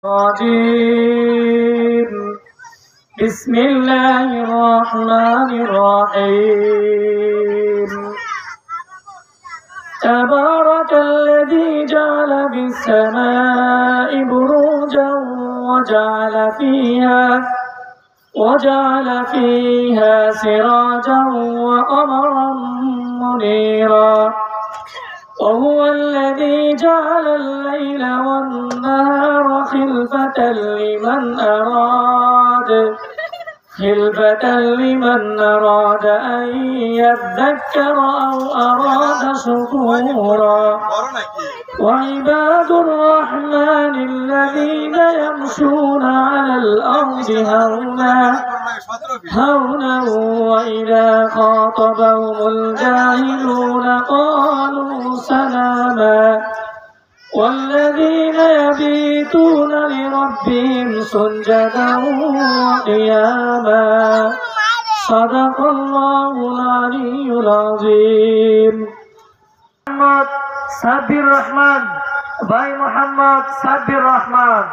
الرجيم بسم الله الرحمن الرحيم تبارك الذي جعل في السماء بروجا وجعل فيها سراجا وقمرا منيرا وهو الذي جعل الليل والنهار خلفة لمن أراد أن يذكر أو أراد شكورا وعباد الرحمن الذين يمشون على الأرض هونا وإذا خاطبهم الجاهلون قالوا سلاما والذين يبيتون لربهم سجدا وقياما صدق الله العلي العظيم محمد সাব্বির রহমান ভাই মোহাম্মদ সাব্বির রহমান।